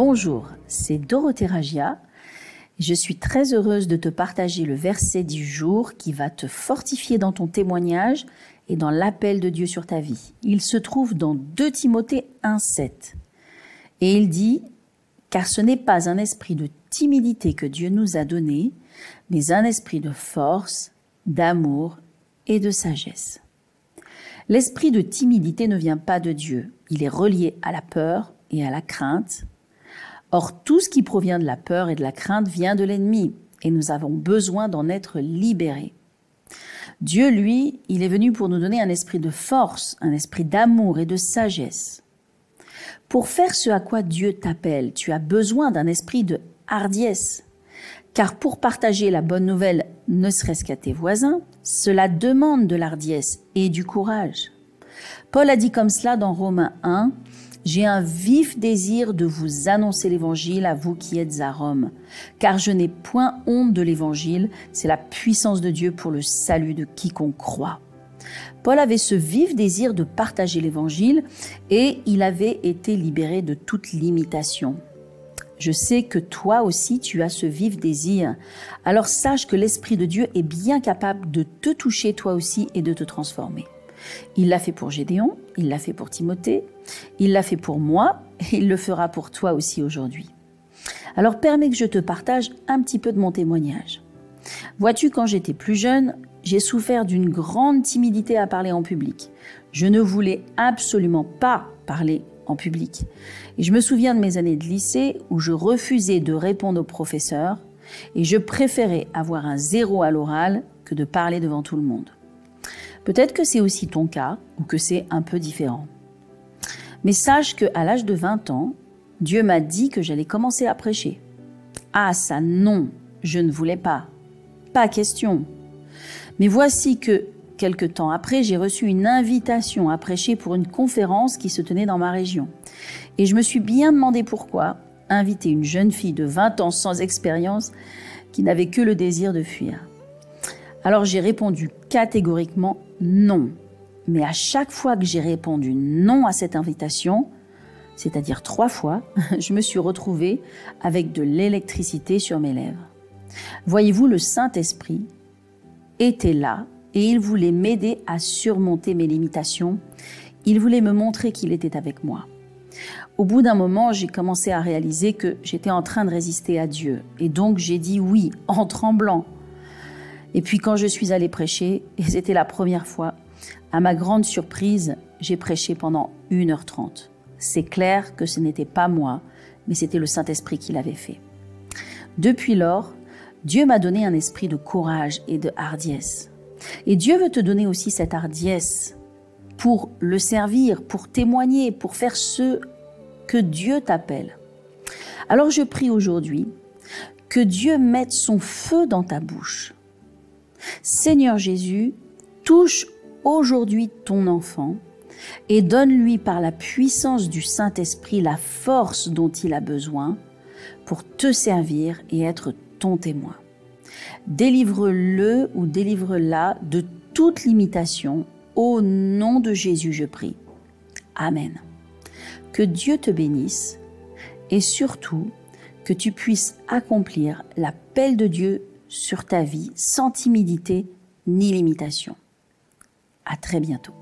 Bonjour, c'est Dorothée Ragia. Je suis très heureuse de te partager le verset du jour qui va te fortifier dans ton témoignage et dans l'appel de Dieu sur ta vie. Il se trouve dans 2 Timothée 1,7. Et il dit « Car ce n'est pas un esprit de timidité que Dieu nous a donné, mais un esprit de force, d'amour et de sagesse. » L'esprit de timidité ne vient pas de Dieu. Il est relié à la peur et à la crainte. Or, tout ce qui provient de la peur et de la crainte vient de l'ennemi et nous avons besoin d'en être libérés. Dieu, lui, il est venu pour nous donner un esprit de force, un esprit d'amour et de sagesse. Pour faire ce à quoi Dieu t'appelle, tu as besoin d'un esprit de hardiesse. Car pour partager la bonne nouvelle, ne serait-ce qu'à tes voisins, cela demande de l'hardiesse et du courage. Paul a dit comme cela dans Romains 1, « J'ai un vif désir de vous annoncer l'évangile à vous qui êtes à Rome, car je n'ai point honte de l'évangile, c'est la puissance de Dieu pour le salut de quiconque croit. » Paul avait ce vif désir de partager l'évangile et il avait été libéré de toute limitation. Je sais que toi aussi tu as ce vif désir, alors sache que l'Esprit de Dieu est bien capable de te toucher toi aussi et de te transformer. Il l'a fait pour Gédéon, il l'a fait pour Timothée, il l'a fait pour moi et il le fera pour toi aussi aujourd'hui. Alors permets que je te partage un petit peu de mon témoignage. Vois-tu, quand j'étais plus jeune, j'ai souffert d'une grande timidité à parler en public. Je ne voulais absolument pas parler en public. Et je me souviens de mes années de lycée où je refusais de répondre aux professeurs et je préférais avoir un 0 à l'oral que de parler devant tout le monde. Peut-être que c'est aussi ton cas ou que c'est un peu différent. Mais sache qu'à l'âge de 20 ans, Dieu m'a dit que j'allais commencer à prêcher. Ah ça non, je ne voulais pas. Pas question. Mais voici que, quelque temps après, j'ai reçu une invitation à prêcher pour une conférence qui se tenait dans ma région. Et je me suis bien demandé pourquoi inviter une jeune fille de 20 ans sans expérience qui n'avait que le désir de fuir. Alors j'ai répondu catégoriquement non. Mais à chaque fois que j'ai répondu non à cette invitation, c'est-à-dire 3 fois, je me suis retrouvée avec de l'électricité sur mes lèvres. Voyez-vous, le Saint-Esprit était là et il voulait m'aider à surmonter mes limitations. Il voulait me montrer qu'il était avec moi. Au bout d'un moment, j'ai commencé à réaliser que j'étais en train de résister à Dieu. Et donc j'ai dit oui, en tremblant. Et puis quand je suis allée prêcher, et c'était la première fois, à ma grande surprise, j'ai prêché pendant 1h30. C'est clair que ce n'était pas moi, mais c'était le Saint-Esprit qui l'avait fait. Depuis lors, Dieu m'a donné un esprit de courage et de hardiesse. Et Dieu veut te donner aussi cette hardiesse pour le servir, pour témoigner, pour faire ce que Dieu t'appelle. Alors je prie aujourd'hui que Dieu mette son feu dans ta bouche. Seigneur Jésus, touche aujourd'hui ton enfant et donne-lui par la puissance du Saint-Esprit la force dont il a besoin pour te servir et être ton témoin. Délivre-le ou délivre-la de toute limitation. Au nom de Jésus, je prie. Amen. Que Dieu te bénisse et surtout que tu puisses accomplir l'appel de Dieu sur ta vie sans timidité ni limitation. À très bientôt.